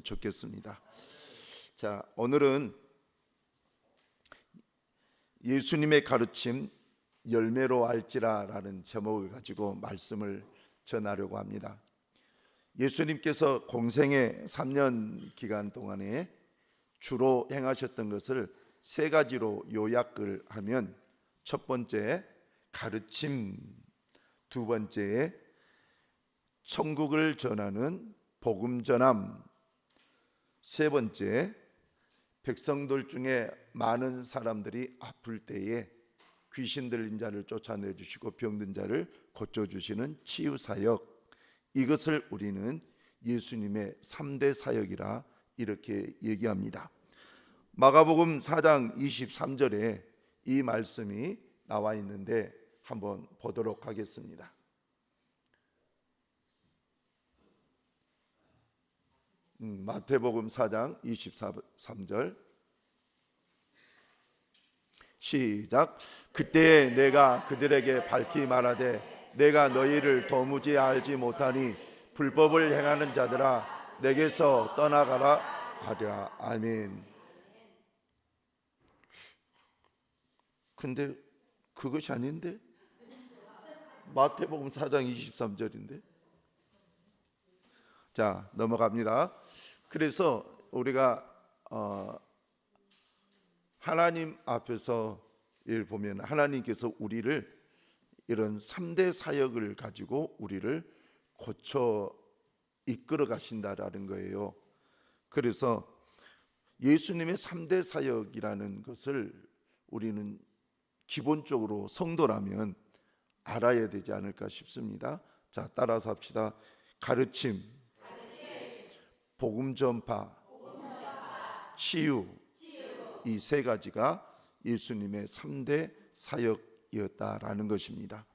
되었으면 좋겠습니다. 자, 오늘은 예수님의 가르침 열매로 알지라라는 제목을 가지고 말씀을 전하려고 합니다. 예수님께서 공생의 3년 기간 동안에 주로 행하셨던 것을 세 가지로 요약을 하면, 첫 번째 가르침, 두 번째 천국을 전하는 복음 전함, 세 번째 백성들 중에 많은 사람들이 아플 때에 귀신 들린 자를 쫓아내 주시고 병든 자를 고쳐 주시는 치유 사역. 이것을 우리는 예수님의 3대 사역이라 이렇게 얘기합니다. 마가복음 4장 23절에 이 말씀이 나와 있는데 한번 보도록 하겠습니다. 마태복음 4장 23절 시작. 그때 내가 그들에게 밝히 말하되 내가 너희를 도무지 알지 못하니 불법을 행하는 자들아 내게서 떠나가라 하리라. 아멘. 근데 그것이 아닌데? 마태복음 4장 23절인데? 자, 넘어갑니다. 그래서 우리가 하나님 앞에서 일 보면 하나님께서 우리를 이런 3대 사역을 가지고 우리를 고쳐 이끌어 가신다라는 거예요. 그래서 예수님의 3대 사역이라는 것을 우리는 기본적으로 성도라면 알아야 되지 않을까 싶습니다. 자, 따라서 합시다. 가르침, 복음 전파, 치유, 이 세 가지가 예수님의 3대 사역이었다라는 것입니다.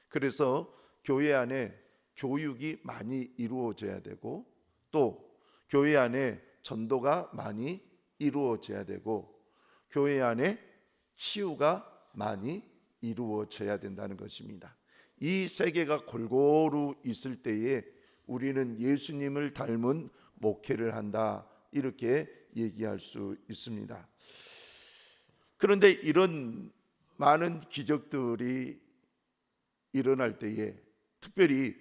그래서 교회 안에 교육이 많이 이루어져야 되고, 또 교회 안에 전도가 많이 이루어져야 되고, 교회 안에 치유가 많이 이루어져야 된다는 것입니다. 이 세 개가 골고루 있을 때에 우리는 예수님을 닮은 목회를 한다, 이렇게 얘기할 수 있습니다. 그런데 이런 많은 기적들이 일어날 때에 특별히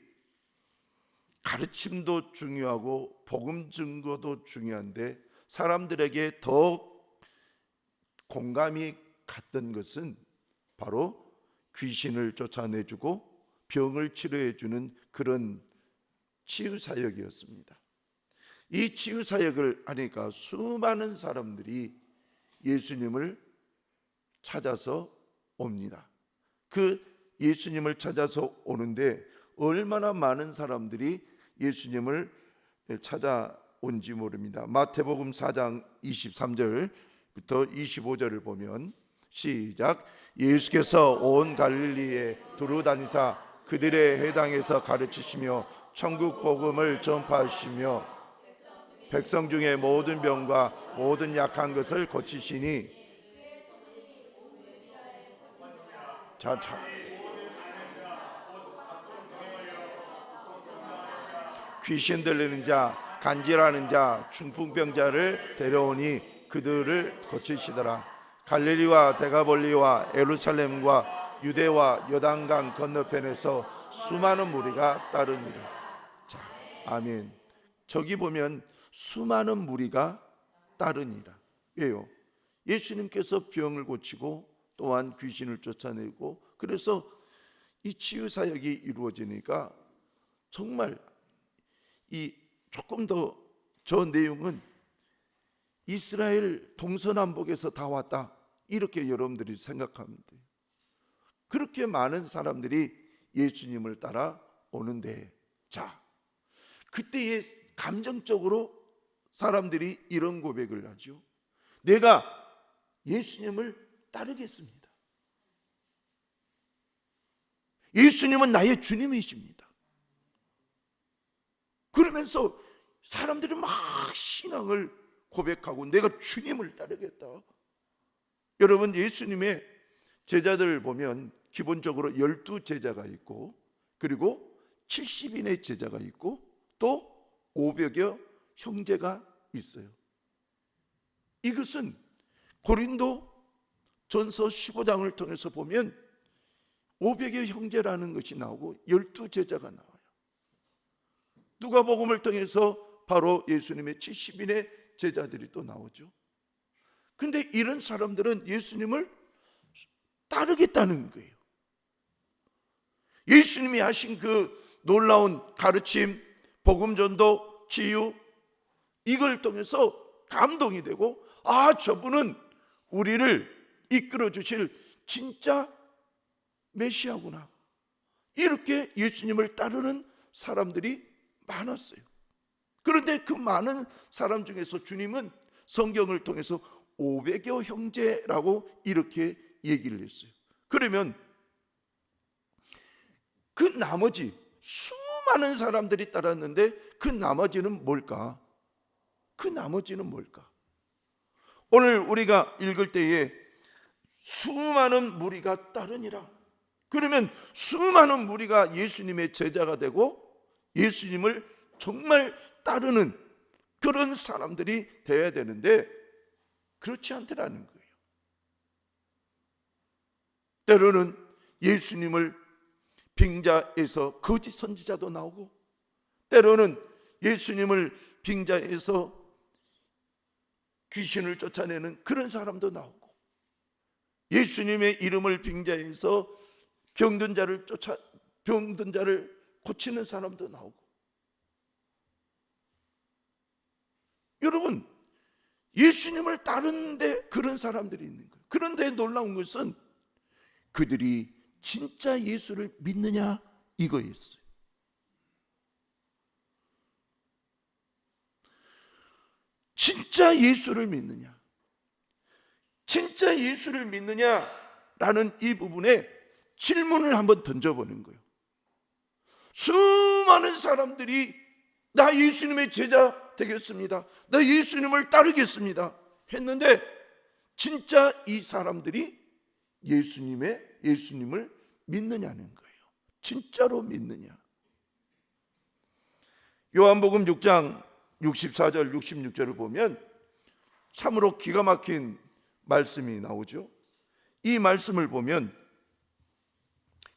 가르침도 중요하고 복음 증거도 중요한데 사람들에게 더 공감이 갔던 것은 바로 귀신을 쫓아내주고 병을 치료해주는 그런 치유사역이었습니다. 이 치유사역을 하니까 수많은 사람들이 예수님을 찾아서 옵니다. 그 예수님을 찾아서 오는데 얼마나 많은 사람들이 예수님을 찾아온지 모릅니다. 마태복음 4장 23절부터 25절을 보면 시작. 예수께서 온 갈릴리에 두루 다니사 그들의 회당에서 가르치시며 천국 복음을 전파하시며 백성 중에 모든 병과 모든 약한 것을 고치시니. 자, 귀신 들리는 자, 간질하는 자, 중풍병자를 데려오니 그들을 고치시더라. 갈릴리와 데가볼리와 예루살렘과 유대와 요단강 건너편에서 수많은 무리가 따르니라. 자, 아멘. 저기 보면 수많은 무리가 따르니라. 왜요? 예수님께서 병을 고치고 또한 귀신을 쫓아내고, 그래서 이 치유 사역이 이루어지니까 정말 이 조금 더 저 내용은 이스라엘 동서남북에서 다 왔다, 이렇게 여러분들이 생각하면 돼요. 그렇게 많은 사람들이 예수님을 따라 오는데, 자, 그때에 감정적으로 사람들이 이런 고백을 하죠. 내가 예수님을 따르겠습니다. 예수님은 나의 주님이십니다. 그러면서 사람들이 막 신앙을 고백하고 내가 주님을 따르겠다. 여러분, 예수님의 제자들 보면 기본적으로 12제자가 있고, 그리고 70인의 제자가 있고, 또 500여 형제가 있어요. 이것은 고린도 전서 15장을 통해서 보면 500여 형제라는 것이 나오고 12제자가 나와요. 누가복음을 통해서 바로 예수님의 70인의 제자들이 또 나오죠. 근데 이런 사람들은 예수님을 따르겠다는 거예요. 예수님이 하신 그 놀라운 가르침, 복음전도, 치유, 이걸 통해서 감동이 되고, 아, 저분은 우리를 이끌어 주실 진짜 메시아구나, 이렇게 예수님을 따르는 사람들이 많았어요. 그런데 그 많은 사람 중에서 주님은 성경을 통해서 500여 형제라고 이렇게 얘기를 했어요. 그러면 그 나머지 수많은 사람들이 따랐는데 그 나머지는 뭘까? 그 나머지는 뭘까? 오늘 우리가 읽을 때에 수많은 무리가 따르니라. 그러면 수많은 무리가 예수님의 제자가 되고 예수님을 정말 따르는 그런 사람들이 되어야 되는데 그렇지 않더라는 거예요. 때로는 예수님을 빙자에서 거짓 선지자도 나오고, 때로는 예수님을 빙자에서 귀신을 쫓아내는 그런 사람도 나오고, 예수님의 이름을 빙자해서 병든 자를 고치는 사람도 나오고. 여러분, 예수님을 따르는데 그런 사람들이 있는 거예요. 그런데 놀라운 것은 그들이 진짜 예수를 믿느냐, 이거였어요. 진짜 예수를 믿느냐, 진짜 예수를 믿느냐라는 이 부분에 질문을 한번 던져보는 거예요. 수많은 사람들이 나 예수님의 제자 되겠습니다, 나 예수님을 따르겠습니다 했는데 진짜 이 사람들이 예수님을 믿느냐는 거예요. 진짜로 믿느냐. 요한복음 6장 64절 66절을 보면 참으로 기가 막힌 말씀이 나오죠. 이 말씀을 보면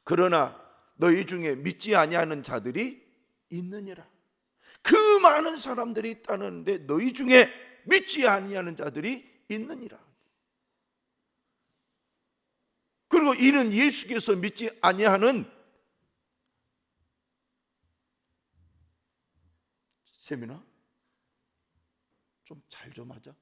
그러나 너희 중에 믿지 아니하는 자들이 있느니라. 그 많은 사람들이 따르는데 너희 중에 믿지 아니하는 자들이 있느니라. 그리고 이는 예수께서 믿지 아니하는, 세민아 좀 잘 좀 하자.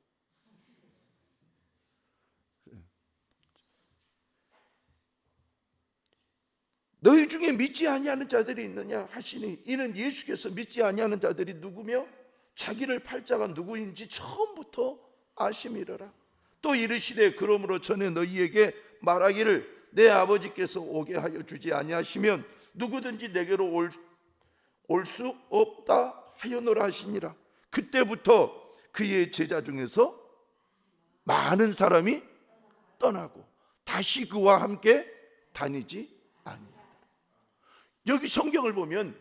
너희 중에 믿지 아니하는 자들이 있느냐 하시니 이는 예수께서 믿지 아니하는 자들이 누구며 자기를 팔자가 누구인지 처음부터 아심이러라. 또 이르시되 그러므로 전에 너희에게 말하기를 내 아버지께서 오게 하여 주지 아니하시면 누구든지 내게로 올 수 없다 하였노라 하시니라. 그때부터 그의 제자 중에서 많은 사람이 떠나고 다시 그와 함께 다니지 아니하더라. 여기 성경을 보면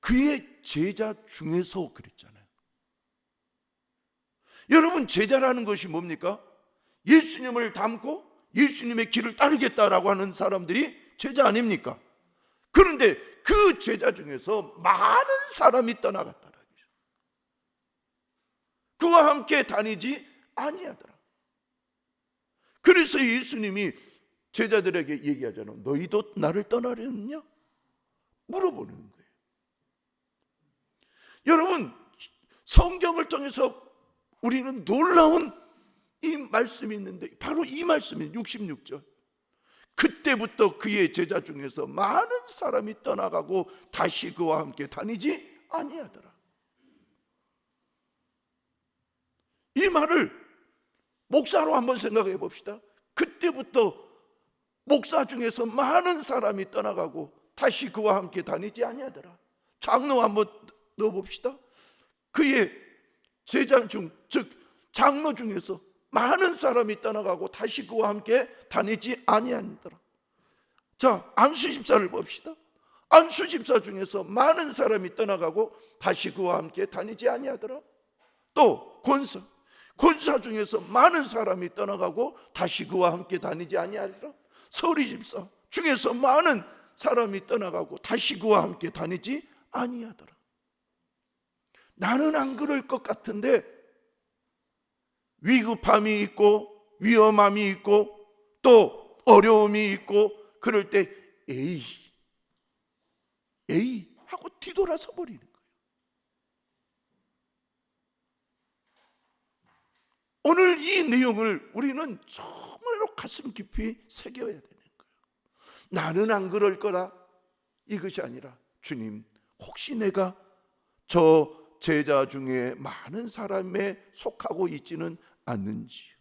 그의 제자 중에서 그랬잖아요. 여러분, 제자라는 것이 뭡니까? 예수님을 닮고 예수님의 길을 따르겠다라고 하는 사람들이 제자 아닙니까? 그런데 그 제자 중에서 많은 사람이 떠나갔다라. 그와 함께 다니지 아니하더라. 그래서 예수님이 제자들에게 얘기하잖아요. 너희도 나를 떠나려느냐? 물어보는 거예요. 여러분, 성경을 통해서 우리는 놀라운 이 말씀이 있는데 바로 이 말씀이 66절. 그때부터 그의 제자 중에서 많은 사람이 떠나가고 다시 그와 함께 다니지 아니하더라. 이 말을 목사로 한번 생각해 봅시다. 그때부터 목사 중에서 많은 사람이 떠나가고 다시 그와 함께 다니지 아니하더라. 장로 한번 넣어봅시다. 그의 제자 중, 즉 장로 중에서 많은 사람이 떠나가고 다시 그와 함께 다니지 아니하더라. 자, 안수 집사를 봅시다. 안수 집사 중에서 많은 사람이 떠나가고 다시 그와 함께 다니지 아니하더라. 또 권사 중에서 많은 사람이 떠나가고 다시 그와 함께 다니지 아니하리라. 서리 집사 중에서 많은 사람이 떠나가고 다시 그와 함께 다니지 아니하더라. 나는 안 그럴 것 같은데 위급함이 있고 위험함이 있고 또 어려움이 있고 그럴 때 에이 하고 뒤돌아서 버리는 거예요. 오늘 이 내용을 우리는 정말로 가슴 깊이 새겨야 되는 거예요. 나는 안 그럴 거라 이것이 아니라 주님 혹시 내가 저 제자 중에 많은 사람에 속하고 있지는 않는지요.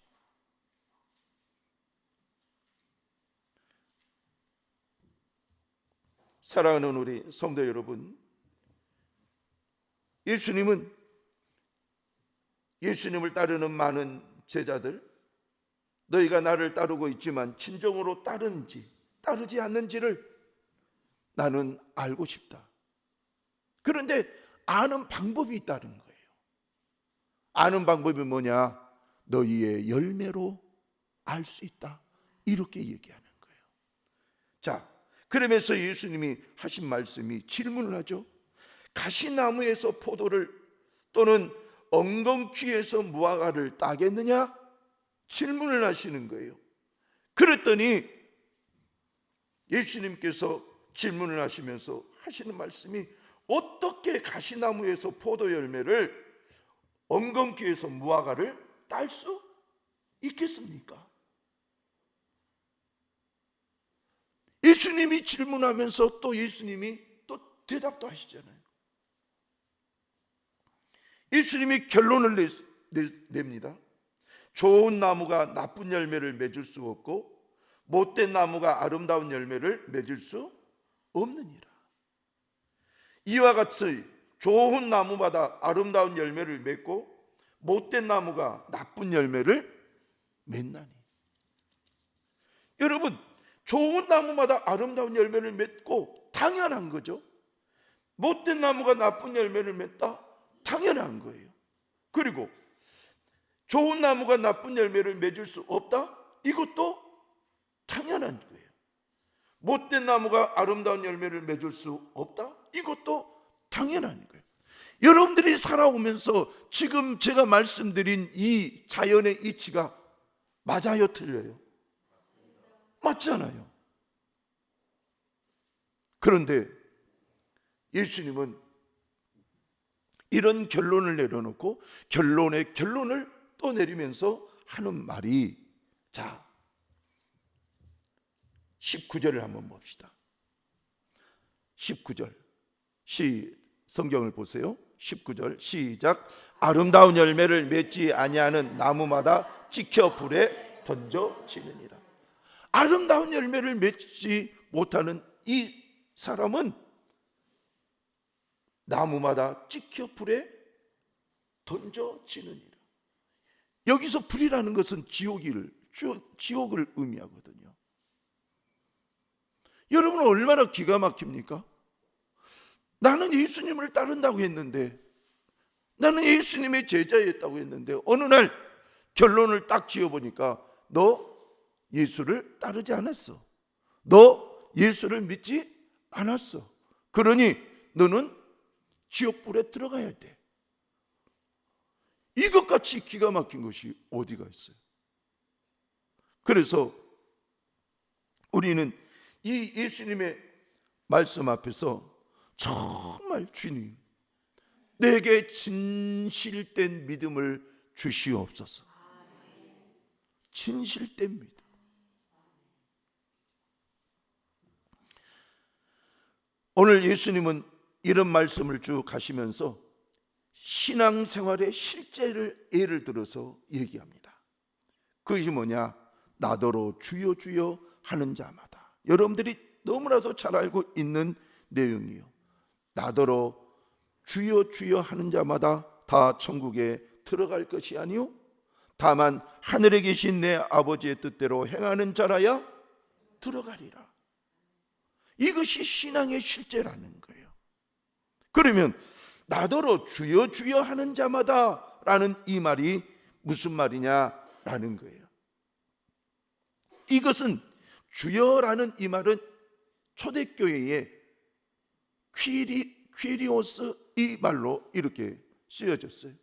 사랑하는 우리 성도 여러분, 예수님을 따르는 많은 제자들, 너희가 나를 따르고 있지만 진정으로 따르는지 따르지 않는지를 나는 알고 싶다. 그런데 아는 방법이 있다는 거예요. 아는 방법이 뭐냐? 너희의 열매로 알 수 있다. 이렇게 얘기하는 거예요. 자, 그러면서 예수님이 하신 말씀이 질문을 하죠. 가시나무에서 포도를 또는 엉겅퀴에서 무화과를 따겠느냐? 질문을 하시는 거예요. 그랬더니 예수님께서 질문을 하시면서 하시는 말씀이 어떻게 가시나무에서 포도 열매를 엉겅퀴에서 무화과를 딸 수 있겠습니까? 예수님이 질문하면서 또 예수님이 또 대답도 하시잖아요. 예수님이 결론을 냅니다. 좋은 나무가 나쁜 열매를 맺을 수 없고 못된 나무가 아름다운 열매를 맺을 수 없느니라. 이와 같이 좋은 나무마다 아름다운 열매를 맺고 못된 나무가 나쁜 열매를 맺나니. 여러분, 좋은 나무마다 아름다운 열매를 맺고 당연한 거죠. 못된 나무가 나쁜 열매를 맺다? 당연한 거예요. 그리고 좋은 나무가 나쁜 열매를 맺을 수 없다? 이것도 당연한 거예요. 못된 나무가 아름다운 열매를 맺을 수 없다? 이것도 당연한 거예요. 여러분들이 살아오면서 지금 제가 말씀드린 이 자연의 이치가 맞아요, 틀려요? 맞잖아요. 그런데 예수님은 이런 결론을 내려놓고 결론의 결론을 또 내리면서 하는 말이, 자 19절을 한번 봅시다. 19절 성경을 보세요. 19절 시작. 아름다운 열매를 맺지 아니하는 나무마다 찍혀 불에 던져지느니라. 아름다운 열매를 맺지 못하는 이 사람은 나무마다 찍혀 불에 던져지느니라. 여기서 불이라는 것은 지옥을 의미하거든요. 여러분 얼마나 기가 막힙니까? 나는 예수님을 따른다고 했는데, 나는 예수님의 제자였다고 했는데 어느 날 결론을 딱 지어보니까 너 예수를 따르지 않았어. 너 예수를 믿지 않았어. 그러니 너는 지옥불에 들어가야 돼. 이것같이 기가 막힌 것이 어디가 있어요? 그래서 우리는 이 예수님의 말씀 앞에서 정말 주님, 내게 진실된 믿음을 주시옵소서. 진실된 믿음. 오늘 예수님은 이런 말씀을 쭉 하시면서 신앙생활의 실제를 예를 들어서 얘기합니다. 그것이 뭐냐? 나더러 주여 주여 하는 자마다. 여러분들이 너무나도 잘 알고 있는 내용이에요. 나더러 주여 주여 하는 자마다 다 천국에 들어갈 것이 아니요 다만 하늘에 계신 내 아버지의 뜻대로 행하는 자라야 들어가리라. 이것이 신앙의 실제라는 거예요. 그러면 나더러 주여 주여 하는 자마다 주여라는 이 말이 무슨 말이냐라는 거예요. 이것은 주여라는 이 말은 초대교회의 퀴리오스 이 말로 이렇게 쓰여졌어요.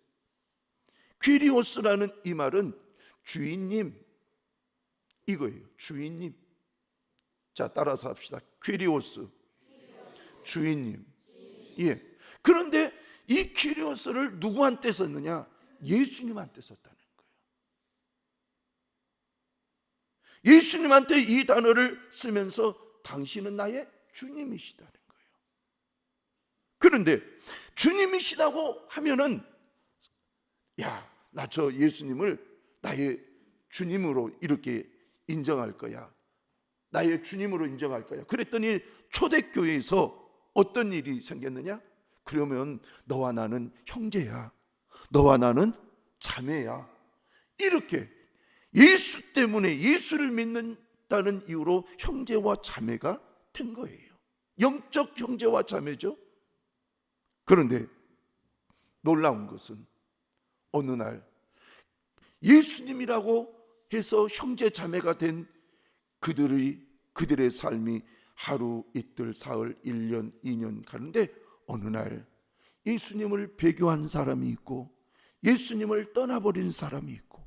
퀴리오스라는 이 말은 주인님 이거예요. 주인님. 자, 따라서 합시다. 퀴리오스, 주인님. 예. 그런데 이 퀴리오스를 누구한테 썼느냐? 예수님한테 썼다는 거예요. 예수님한테 이 단어를 쓰면서 당신은 나의 주님이시다는 거예요. 그런데 주님이시라고 하면은 야, 나 저 예수님을 나의 주님으로 이렇게 인정할 거야. 나의 주님으로 인정할 거야. 그랬더니 초대교회에서 어떤 일이 생겼느냐? 그러면 너와 나는 형제야. 너와 나는 자매야. 이렇게 예수 때문에 예수를 믿는다는 이유로 형제와 자매가 된 거예요. 영적 형제와 자매죠. 그런데 놀라운 것은 어느 날 예수님이라고 해서 형제 자매가 된 그들의 삶이 하루 이틀 사흘 1년 2년 가는데 어느 날 예수님을 배교한 사람이 있고 예수님을 떠나버린 사람이 있고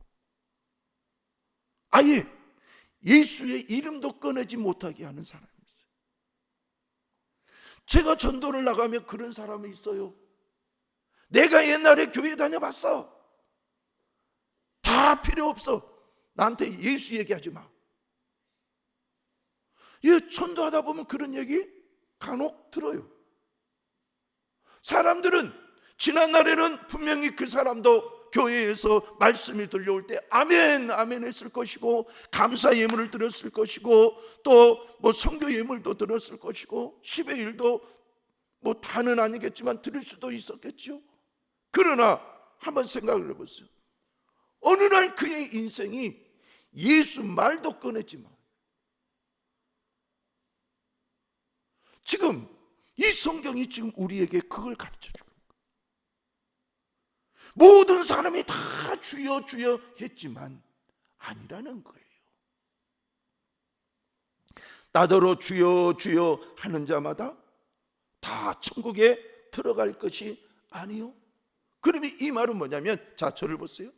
아예 예수의 이름도 꺼내지 못하게 하는 사람이 있어요. 제가 전도를 나가면 그런 사람이 있어요. 내가 옛날에 교회 다녀봤어. 다 필요 없어. 나한테 예수 얘기하지 마. 예, 전도하다 보면 그런 얘기 간혹 들어요. 사람들은 지난 날에는 분명히 그 사람도 교회에서 말씀이 들려올 때 아멘 아멘 했을 것이고 감사 예물을 드렸을 것이고 또 뭐 선교 예물도 드렸을 것이고 10의 1도 뭐 다는 아니겠지만 드릴 수도 있었겠죠. 그러나 한번 생각을 해보세요. 어느 날 그의 인생이 예수 말도 꺼내지 마. 지금 이 성경이 지금 우리에게 그걸 가르쳐주고 모든 사람이 다 주여 주여 했지만 아니라는 거예요. 나더러 주여 주여 하는 자마다 다 천국에 들어갈 것이 아니요. 그러면 이 말은 뭐냐면 자, 저를 보세요.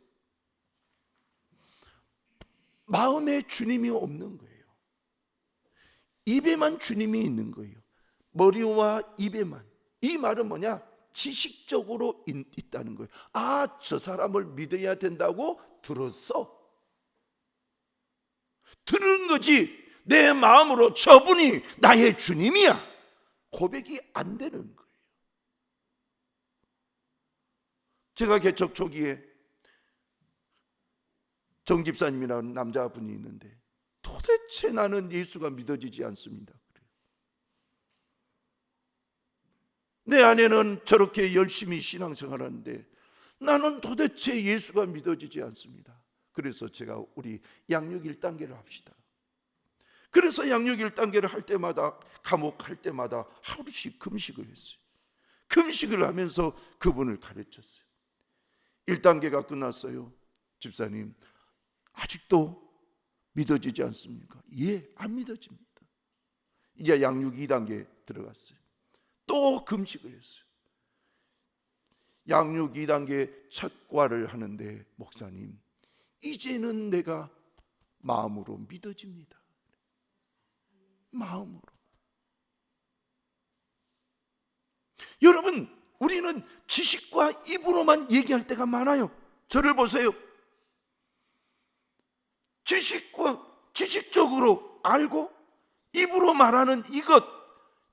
마음에 주님이 없는 거예요. 입에만 주님이 있는 거예요. 머리와 입에만. 이 말은 뭐냐? 지식적으로 있다는 거예요. 아, 저 사람을 믿어야 된다고 들었어. 들은 거지 내 마음으로 저분이 나의 주님이야 고백이 안 되는 거예요. 제가 개척 초기에 정 집사님이라는 남자분이 있는데 도대체 나는 예수가 믿어지지 않습니다. 내 아내는 저렇게 열심히 신앙생활하는데 나는 도대체 예수가 믿어지지 않습니다. 그래서 제가 우리 양육 1단계를 합시다. 그래서 양육 1단계를 할 때마다 감옥할 때마다 하루씩 금식을 했어요. 금식을 하면서 그분을 가르쳤어요. 1단계가 끝났어요. 집사님 아직도 믿어지지 않습니까? 예, 안 믿어집니다. 이제 양육 2단계 들어갔어요. 또 금식을 했어요. 양육 2단계 첫 과를 하는데 목사님 이제는 내가 마음으로 믿어집니다. 마음으로. 여러분 우리는 지식과 입으로만 얘기할 때가 많아요. 저를 보세요. 지식적으로 알고 입으로 말하는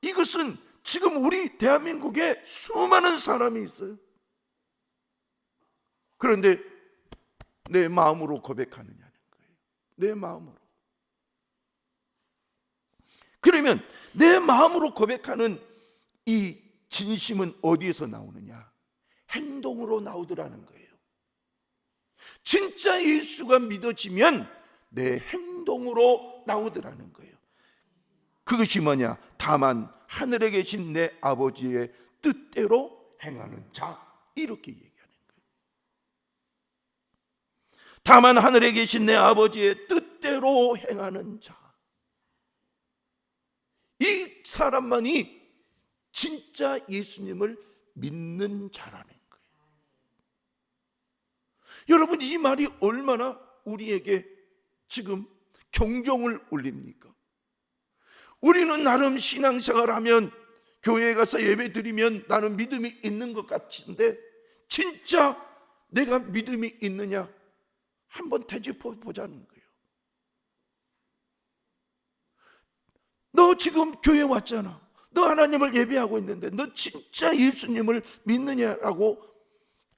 이것은 지금 우리 대한민국에 수많은 사람이 있어요. 그런데 내 마음으로 고백하느냐는 거예요. 내 마음으로. 그러면 내 마음으로 고백하는 이 진심은 어디에서 나오느냐? 행동으로 나오더라는 거예요. 진짜 예수가 믿어지면 내 행동으로 나오더라는 거예요. 그것이 뭐냐? 다만 하늘에 계신 내 아버지의 뜻대로 행하는 자, 이렇게 얘기하는 거예요. 다만 하늘에 계신 내 아버지의 뜻대로 행하는 자, 이 사람만이 진짜 예수님을 믿는 자라는 거예요. 여러분, 이 말이 얼마나 우리에게 지금 경종을 울립니까? 우리는 나름 신앙생활하면, 교회에 가서 예배 드리면 나는 믿음이 있는 것 같은데, 진짜 내가 믿음이 있느냐 한번 되짚어 보자는 거예요. 너 지금 교회 왔잖아. 너 하나님을 예배하고 있는데 너 진짜 예수님을 믿느냐라고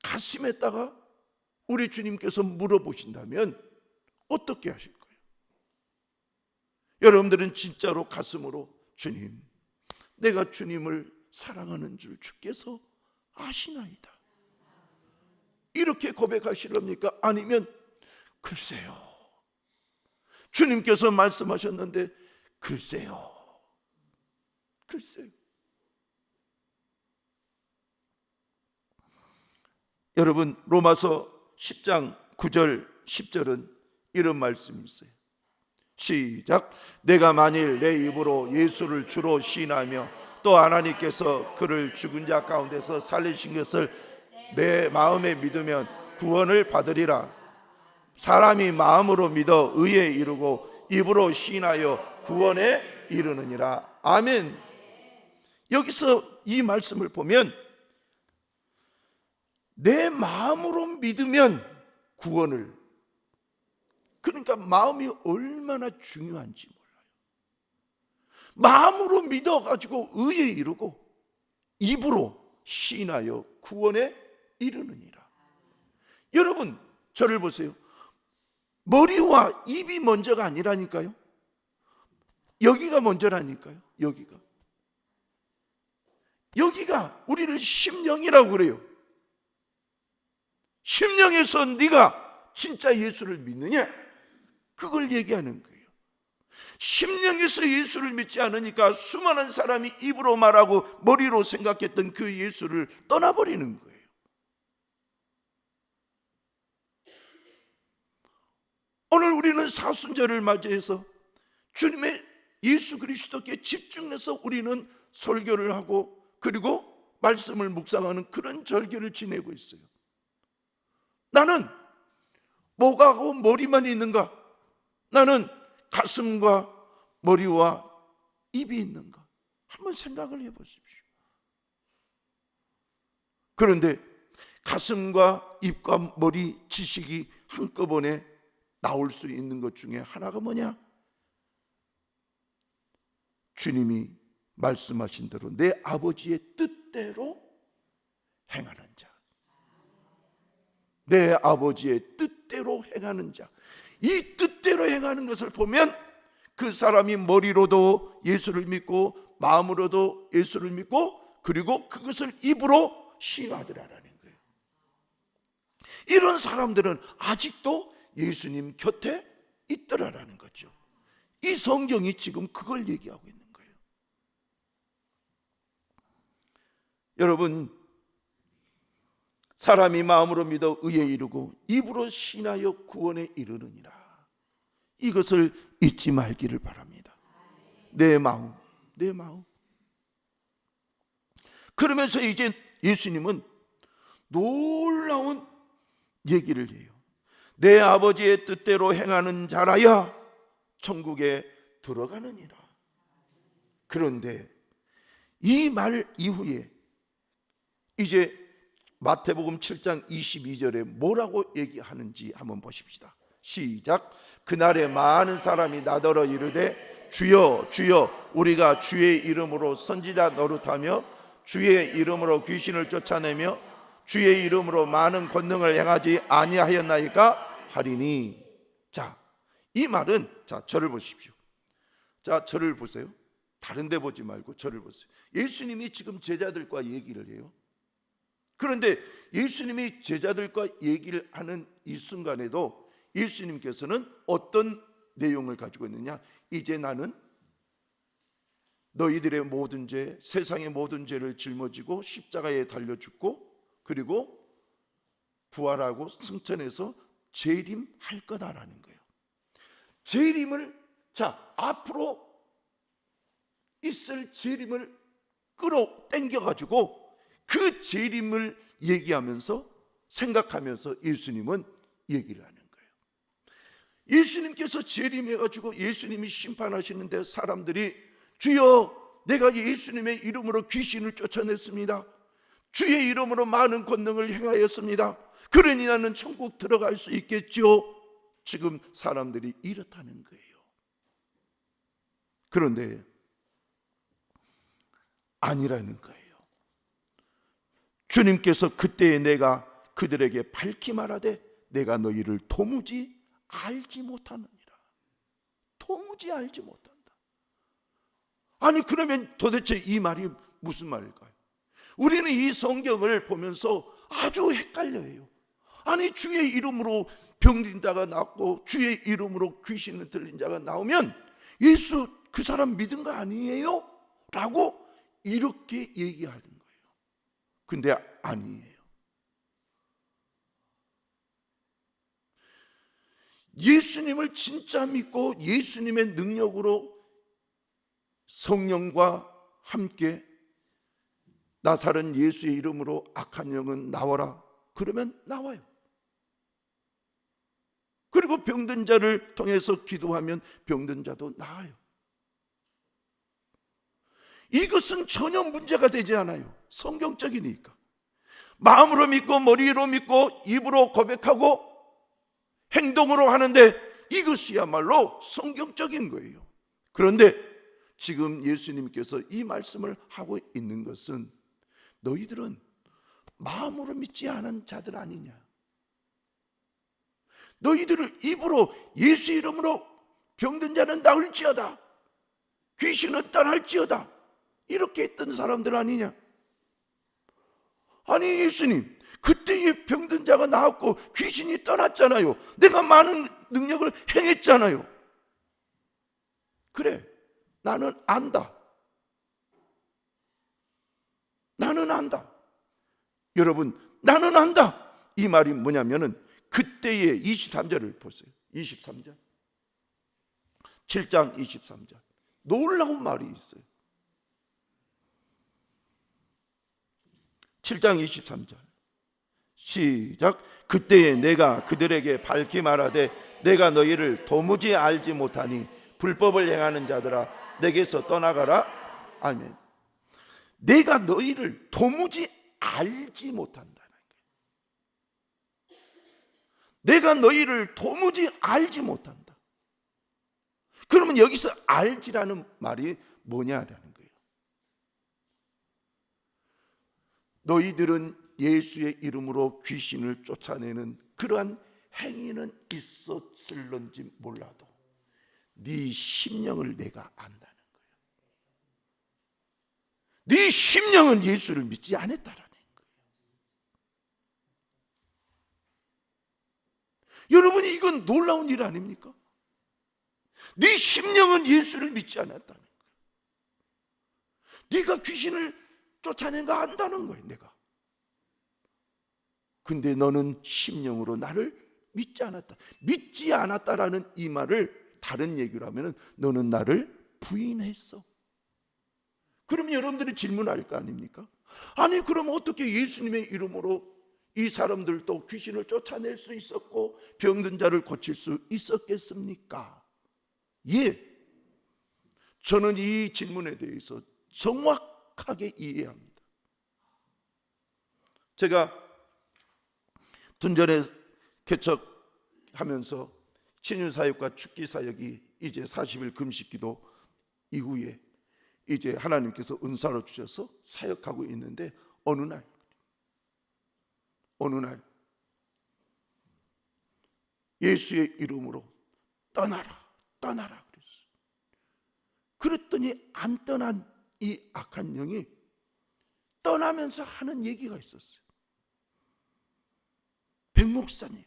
가슴에다가 우리 주님께서 물어보신다면 어떻게 하실 거예요? 여러분들은 진짜로 가슴으로, 주님, 내가 주님을 사랑하는 줄 주께서 아시나이다, 이렇게 고백하시렵니까? 아니면 글쎄요, 주님께서 말씀하셨는데 글쎄요. 여러분, 로마서 10장 9절 10절은 이런 말씀이 있어요. 시작. 내가 만일 내 입으로 예수를 주로 시인하며 또 하나님께서 그를 죽은 자 가운데서 살리신 것을 내 마음에 믿으면 구원을 받으리라. 사람이 마음으로 믿어 의에 이르고 입으로 시인하여 구원에 이르느니라. 아멘. 여기서 이 말씀을 보면 내 마음으로 믿으면 구원을, 그러니까 마음이 얼마나 중요한지 몰라요. 마음으로 믿어가지고 의에 이르고 입으로 시인하여 구원에 이르느니라. 여러분, 저를 보세요. 머리와 입이 먼저가 아니라니까요. 여기가 먼저라니까요. 여기가 우리를 심령이라고 그래요. 심령에서 네가 진짜 예수를 믿느냐, 그걸 얘기하는 거예요. 심령에서 예수를 믿지 않으니까 수많은 사람이 입으로 말하고 머리로 생각했던 그 예수를 떠나버리는 거예요. 오늘 우리는 사순절을 맞이해서 주님의 예수 그리스도께 집중해서 우리는 설교를 하고 그리고 말씀을 묵상하는 그런 절기를 지내고 있어요. 나는 목하고 머리만 있는가? 나는 가슴과 머리와 입이 있는가? 한번 생각을 해보십시오. 그런데 가슴과 입과 머리 지식이 한꺼번에 나올 수 있는 것 중에 하나가 뭐냐? 주님이 말씀하신 대로 내 아버지의 뜻대로 행하는 자, 내 아버지의 뜻대로 행하는 자. 이 뜻대로 행하는 것을 보면 그 사람이 머리로도 예수를 믿고 마음으로도 예수를 믿고 그리고 그것을 입으로 시인하더라라는 거예요. 이런 사람들은 아직도 예수님 곁에 있더라라는 거죠. 이 성경이 지금 그걸 얘기하고 있는 거예요. 여러분, 사람이 마음으로 믿어 의에 이르고 입으로 시인하여 구원에 이르느니라. 이것을 잊지 말기를 바랍니다. 내 마음. 그러면서 이제 예수님은 놀라운 얘기를 해요. 내 아버지의 뜻대로 행하는 자라야 천국에 들어가느니라. 그런데 이 말 이후에 이제 마태복음 7장 22절에 뭐라고 얘기하는지 한번 보십시다. 시작. 그날에 많은 사람이 나더러 이르되 주여 주여 우리가 주의 이름으로 선지자 노릇하며 주의 이름으로 귀신을 쫓아내며 주의 이름으로 많은 권능을 행하지 아니하였나이까 하리니. 자, 이 말은, 자, 저를 보십시오. 자, 저를 보세요. 다른 데 보지 말고 저를 보세요. 예수님이 지금 제자들과 얘기를 해요. 그런데 예수님이 제자들과 얘기를 하는 이 순간에도 예수님께서는 어떤 내용을 가지고 있느냐? 이제 나는 너희들의 모든 죄, 세상의 모든 죄를 짊어지고 십자가에 달려 죽고 그리고 부활하고 승천해서 재림할 거다라는 거예요. 재림을, 앞으로 있을 재림을 끌어당겨가지고 그 재림을 얘기하면서, 생각하면서 예수님은 얘기를 하는 거예요. 예수님께서 재림해가지고 예수님이 심판하시는데 사람들이, 주여, 내가 예수님의 이름으로 귀신을 쫓아냈습니다. 주의 이름으로 많은 권능을 행하였습니다. 그러니 나는 천국 들어갈 수 있겠지요. 지금 사람들이 이렇다는 거예요. 그런데 아니라는 거예요. 주님께서 그때에 내가 그들에게 밝히 말하되 내가 너희를 도무지 알지 못하느니라. 도무지 알지 못한다. 아니, 그러면 도대체 이 말이 무슨 말일까요? 우리는 이 성경을 보면서 아주 헷갈려해요. 아니, 주의 이름으로 병든 자가 낫고 주의 이름으로 귀신을 들린 자가 나오면 예수 그 사람 믿은 거 아니에요? 라고 이렇게 얘기하는 거예요. 근데 아니에요. 예수님을 진짜 믿고 예수님의 능력으로 성령과 함께 나사렛 예수의 이름으로 악한 영은 나와라, 그러면 나와요. 그리고 병든 자를 통해서 기도하면 병든 자도 나아요. 이것은 전혀 문제가 되지 않아요. 성경적이니까. 마음으로 믿고 머리로 믿고 입으로 고백하고 행동으로 하는데 이것이야말로 성경적인 거예요. 그런데 지금 예수님께서 이 말씀을 하고 있는 것은 너희들은 마음으로 믿지 않은 자들 아니냐. 너희들을 입으로 예수 이름으로 병든 자는 나을지어다, 귀신은 떠날지어다, 이렇게 했던 사람들 아니냐. 아니, 예수님, 그때의 병든 자가 나았고 귀신이 떠났잖아요. 내가 많은 능력을 행했잖아요. 그래, 나는 안다. 나는 안다. 여러분, 나는 안다. 이 말이 뭐냐면은 그때의 23절을 보세요. 23절, 7장 23절, 놀라운 말이 있어요. 7장 23절 시작. 그때에 내가 그들에게 밝히 말하되 내가 너희를 도무지 알지 못하니 불법을 행하는 자들아 내게서 떠나가라. 아멘. 내가 너희를 도무지 알지 못한다는 거예요. 내가 너희를 도무지 알지 못한다. 그러면 여기서 알지라는 말이 뭐냐라는 거예요. 너희들은 예수의 이름으로 귀신을 쫓아내는 그러한 행위는 있었을런지 몰라도 네 심령을 내가 안다는 거예요. 네 심령은 예수를 믿지 않았다라는 거예요. 여러분이 이건 놀라운 일 아닙니까? 네 심령은 예수를 믿지 않았다는 거예요. 네가 귀신을 쫓아낸 거 안다는 거예요, 내가. 근데 너는 심령으로 나를 믿지 않았다. 믿지 않았다라는 이 말을 다른 얘기로 하면 너는 나를 부인했어. 그럼 여러분들이 질문할 거 아닙니까? 아니, 그럼 어떻게 예수님의 이름으로 이 사람들도 귀신을 쫓아낼 수 있었고 병든 자를 고칠 수 있었겠습니까? 예, 저는 이 질문에 대해서 정확하게 이해합니다. 제가 둔전에 개척하면서 친윤사역과 축기사역이 이제 40일 금식기도 이후에 이제 하나님께서 은사로 주셔서 사역하고 있는데 어느 날 예수의 이름으로 떠나라 그랬어요. 그랬더니 안 떠난 이 악한 영이 떠나면서 하는 얘기가 있었어요. 백목사님,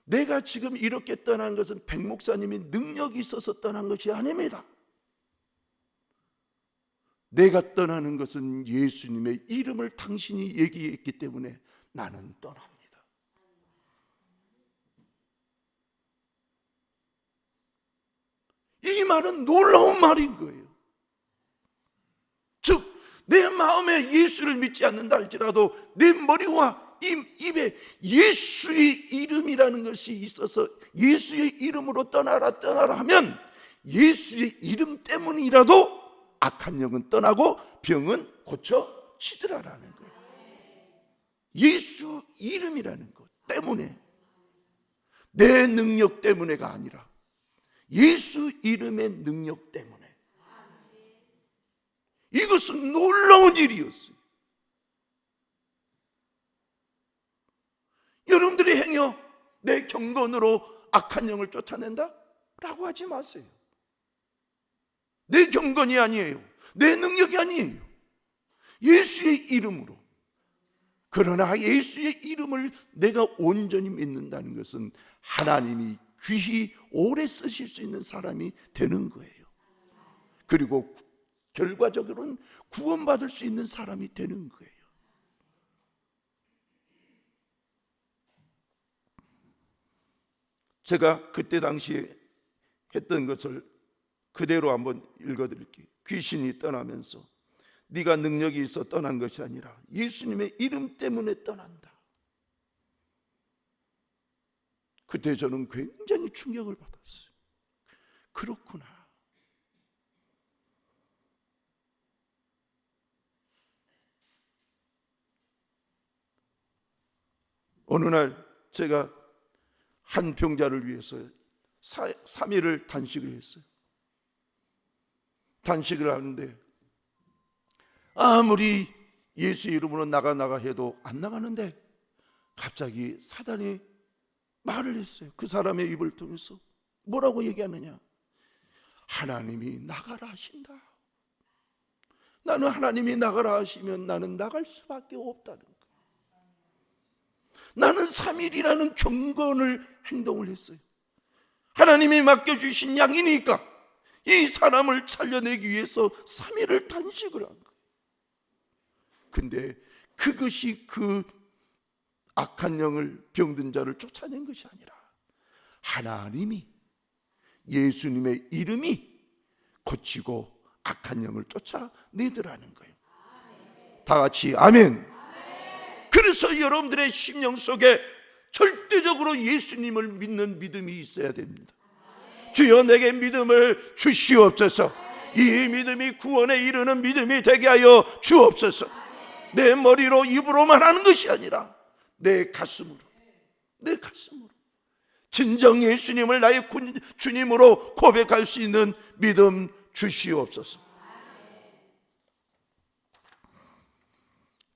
내가 지금 이렇게 떠난 것은 백목사님이 능력이 있어서 떠난 것이 아닙니다. 내가 떠나는 것은 예수님의 이름을 당신이 얘기했기 때문에 나는 떠납니다. 이 말은 놀라운 말인 거예요. 즉 내 마음에 예수를 믿지 않는다 할지라도 내 머리와 입에 예수의 이름이라는 것이 있어서 예수의 이름으로 떠나라 떠나라 하면 예수의 이름 때문이라도 악한 영은 떠나고 병은 고쳐지더라라는 거예요. 예수 이름이라는 것 때문에, 내 능력 때문에가 아니라 예수 이름의 능력 때문에. 이것은 놀라운 일이었어요. 여러분들이 행여 내 경건으로 악한 영을 쫓아낸다? 라고 하지 마세요. 내 경건이 아니에요. 내 능력이 아니에요. 예수의 이름으로. 그러나 예수의 이름을 내가 온전히 믿는다는 것은 하나님이 귀히 오래 쓰실 수 있는 사람이 되는 거예요. 그리고 결과적으로는 구원받을 수 있는 사람이 되는 거예요. 제가 그때 당시에 했던 것을 그대로 한번 읽어드릴게요. 귀신이 떠나면서 네가 능력이 있어 떠난 것이 아니라 예수님의 이름 때문에 떠난다. 그때 저는 굉장히 충격을 받았어요. 그렇구나. 어느 날 제가 한 병자를 위해서 3일을 단식을 했어요. 단식을 하는데 아무리 예수의 이름으로 나가 해도 안 나가는데 갑자기 사단이 말을 했어요. 그 사람의 입을 통해서 뭐라고 얘기하느냐? 하나님이 나가라 하신다. 나는 하나님이 나가라 하시면 나는 나갈 수밖에 없다는 거예요. 나는 3일이라는 경건을 행동을 했어요. 하나님이 맡겨주신 양이니까 이 사람을 살려내기 위해서 3일을 단식을 한 거예요. 근데 그것이 그 악한 영을, 병든 자를 쫓아낸 것이 아니라 하나님이, 예수님의 이름이 고치고 악한 영을 쫓아내더라는 거예요. 다 같이 아멘. 그래서 여러분들의 심령 속에 절대적으로 예수님을 믿는 믿음이 있어야 됩니다. 주여 내게 믿음을 주시옵소서. 이 믿음이 구원에 이르는 믿음이 되게 하여 주옵소서. 내 머리로 입으로만 하는 것이 아니라 내 가슴으로, 내 가슴으로 진정 예수님을 나의 주님으로 고백할 수 있는 믿음 주시옵소서.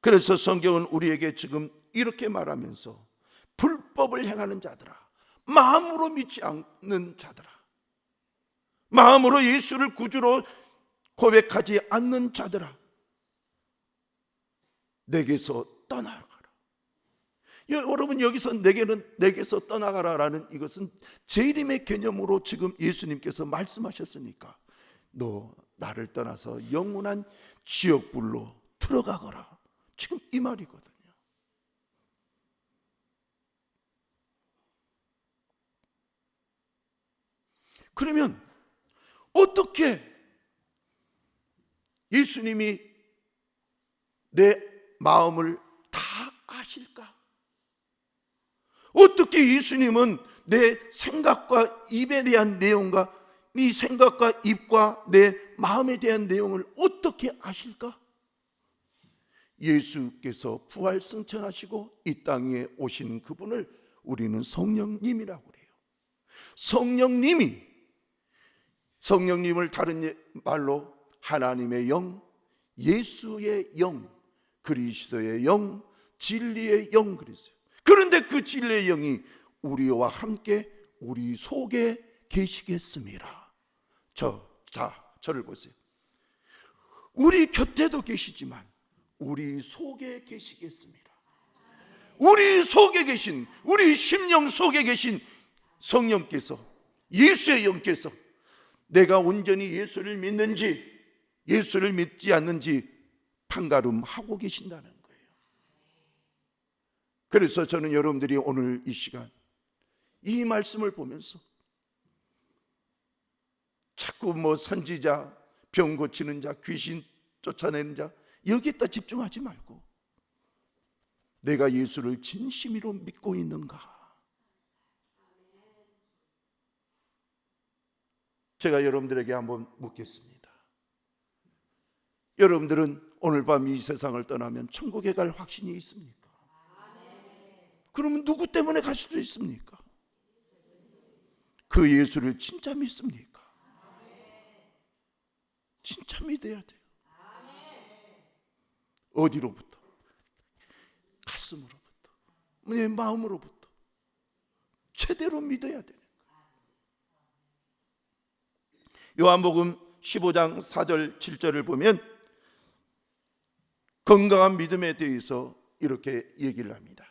그래서 성경은 우리에게 지금 이렇게 말하면서 불법을 행하는 자들아, 마음으로 믿지 않는 자들아, 마음으로 예수를 구주로 고백하지 않는 자들아, 내게서 떠나가라. 여러분 여기서 내게서 떠나가라라는 이것은 재림의 개념으로 지금 예수님께서 말씀하셨으니까 너 나를 떠나서 영원한 지옥불로 들어가거라. 지금 이 말이거든요. 그러면 어떻게 예수님이 내 마음을 다 아실까? 어떻게 예수님은 내 생각과 입에 대한 내용과 네 생각과 입과 내 마음에 대한 내용을 어떻게 아실까? 예수께서 부활 승천하시고 이 땅에 오신 그분을 우리는 성령님이라고 그래요. 성령님을 다른 말로 하나님의 영, 예수의 영, 그리스도의 영, 진리의 영 그랬어요. 그런데 그 진리의 영이 우리와 함께 우리 속에 계시겠습니다. 저를 보세요. 우리 곁에도 계시지만 우리 속에 계시겠습니다. 우리 속에 계신, 우리 심령 속에 계신 성령께서, 예수의 영께서 내가 온전히 예수를 믿는지 예수를 믿지 않는지 판가름하고 계신다는 거예요. 그래서 저는 여러분들이 오늘 이 시간 이 말씀을 보면서 자꾸 뭐 선지자, 병 고치는 자, 귀신 쫓아내는 자, 여기에다 집중하지 말고 내가 예수를 진심으로 믿고 있는가? 제가 여러분들에게 한번 묻겠습니다. 여러분들은 오늘 밤 이 세상을 떠나면 천국에 갈 확신이 있습니까? 그러면 누구 때문에 갈 수도 있습니까? 그 예수를 진짜 믿습니까? 진짜 믿어야 돼요. 어디로부터? 가슴으로부터, 내 마음으로부터 최대로 믿어야 되는 거예요. 요한복음 15장 4절 7절을 보면 건강한 믿음에 대해서 이렇게 얘기를 합니다.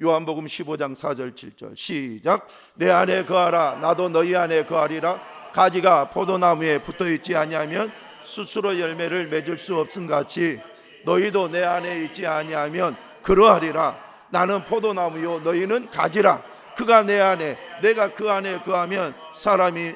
요한복음 15장 4절 7절 시작. 내 안에 거하라 나도 너희 안에 거하리라. 가지가 포도나무에 붙어있지 아니하면 스스로 열매를 맺을 수 없음같이 너희도 내 안에 있지 아니하면 그러하리라. 나는 포도나무요 너희는 가지라. 그가 내 안에 내가 그 안에 거하면 사람이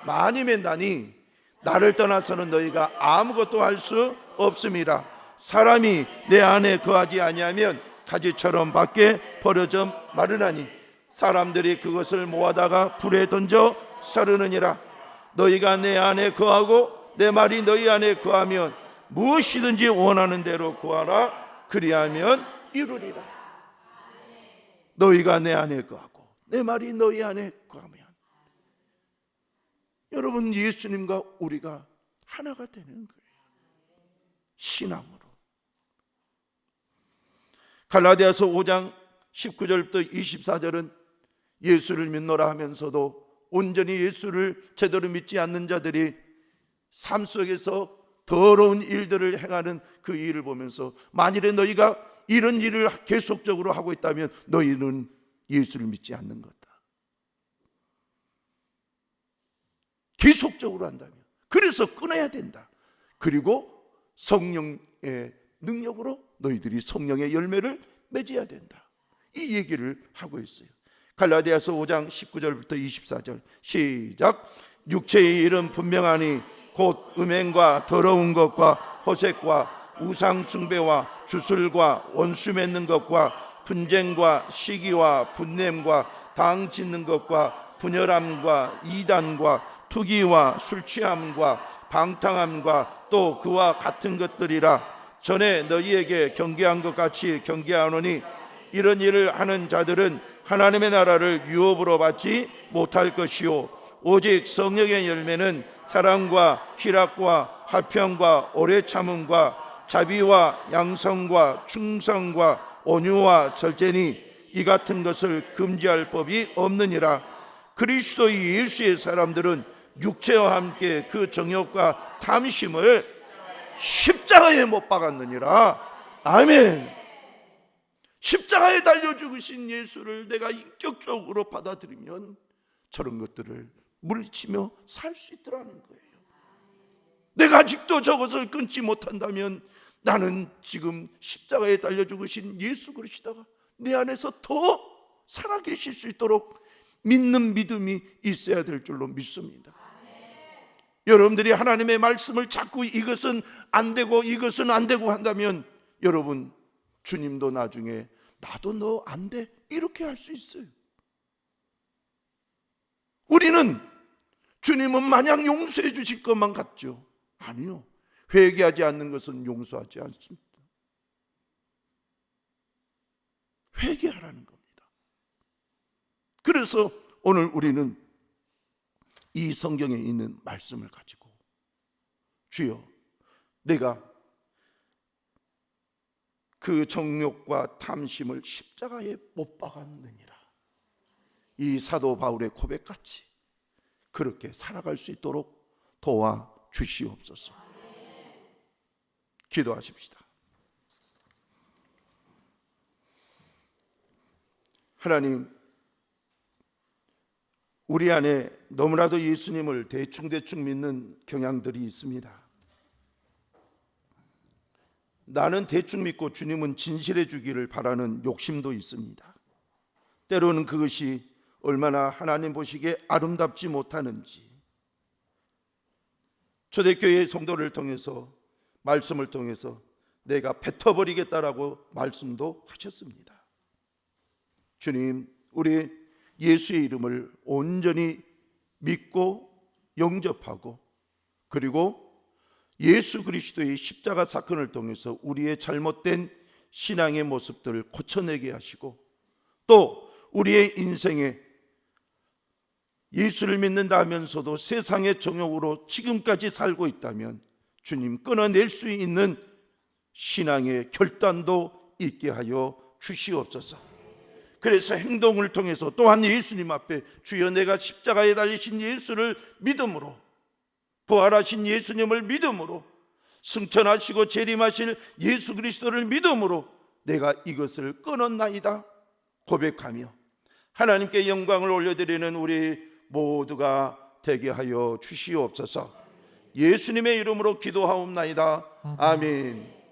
많이 맺나니 나를 떠나서는 너희가 아무것도 할 수 없음이라. 사람이 내 안에 거하지 아니하면 가지처럼 밖에 버려져 마르나니 사람들이 그것을 모아다가 불에 던져 사르느니라. 너희가 내 안에 거하고 내 말이 너희 안에 거하면 무엇이든지 원하는 대로 구하라. 그리하면 이루리라. 너희가 내 안에 거하고 내 말이 너희 안에 거하면, 여러분 예수님과 우리가 하나가 되는 거예요. 신앙으로. 갈라디아서 5장 19절부터 24절은 예수를 믿노라 하면서도 온전히 예수를 제대로 믿지 않는 자들이 삶 속에서 더러운 일들을 행하는 그 일을 보면서 만일에 너희가 이런 일을 계속적으로 하고 있다면 너희는 예수를 믿지 않는 거다. 계속적으로 한다면. 그래서 끊어야 된다. 그리고 성령의 능력으로 너희들이 성령의 열매를 맺어야 된다. 이 얘기를 하고 있어요. 갈라디아서 5장 19절부터 24절 시작. 육체의 일은 분명하니 곧 음행과 더러운 것과 허색과 우상숭배와 주술과 원수 맺는 것과 분쟁과 시기와 분냄과 당 짓는 것과 분열함과 이단과 투기와 술취함과 방탕함과 또 그와 같은 것들이라. 전에 너희에게 경계한 것 같이 경계하노니 이런 일을 하는 자들은 하나님의 나라를 유업으로 받지 못할 것이요 오직 성령의 열매는 사랑과 희락과 화평과 오래 참음과 자비와 양성과 충성과 온유와 절제니 이 같은 것을 금지할 법이 없느니라. 그리스도 예수의 사람들은 육체와 함께 그 정욕과 탐심을 십자가에 못 박았느니라. 아멘. 십자가에 달려 죽으신 예수를 내가 인격적으로 받아들이면 저런 것들을 물리치며 살 수 있더라는 거예요. 내가 아직도 저것을 끊지 못한다면 나는 지금 십자가에 달려 죽으신 예수 그리스도가 내 안에서 더 살아계실 수 있도록 믿는 믿음이 있어야 될 줄로 믿습니다. 여러분들이 하나님의 말씀을 자꾸 이것은 안 되고 이것은 안 되고 한다면 여러분 주님도 나중에 나도 너 안 돼 이렇게 할 수 있어요. 우리는 주님은 마냥 용서해 주실 것만 같죠. 아니요. 회개하지 않는 것은 용서하지 않습니다. 회개하라는 겁니다. 그래서 오늘 우리는 이 성경에 있는 말씀을 가지고 주여 내가 그 정욕과 탐심을 십자가에 못 박았느니라. 이 사도 바울의 고백같이 그렇게 살아갈 수 있도록 도와주시옵소서. 기도하십시다. 하나님, 우리 안에 너무나도 예수님을 대충 믿는 경향들이 있습니다. 나는 대충 믿고 주님은 진실해 주기를 바라는 욕심도 있습니다. 때로는 그것이 얼마나 하나님 보시기에 아름답지 못하는지 초대교회 성도를 통해서 말씀을 통해서 내가 뱉어버리겠다라고 말씀도 하셨습니다. 주님, 우리 예수의 이름을 온전히 믿고 영접하고 그리고 예수 그리스도의 십자가 사건을 통해서 우리의 잘못된 신앙의 모습들을 고쳐내게 하시고 또 우리의 인생에 예수를 믿는다 하면서도 세상의 정욕으로 지금까지 살고 있다면 주님 끊어낼 수 있는 신앙의 결단도 있게 하여 주시옵소서. 그래서 행동을 통해서 또한 예수님 앞에 주여 내가 십자가에 달리신 예수를 믿음으로 부활하신 예수님을 믿음으로 승천하시고 재림하실 예수 그리스도를 믿음으로 내가 이것을 끊었나이다 고백하며 하나님께 영광을 올려드리는 우리 모두가 되게 하여 주시옵소서. 예수님의 이름으로 기도하옵나이다. 아멘.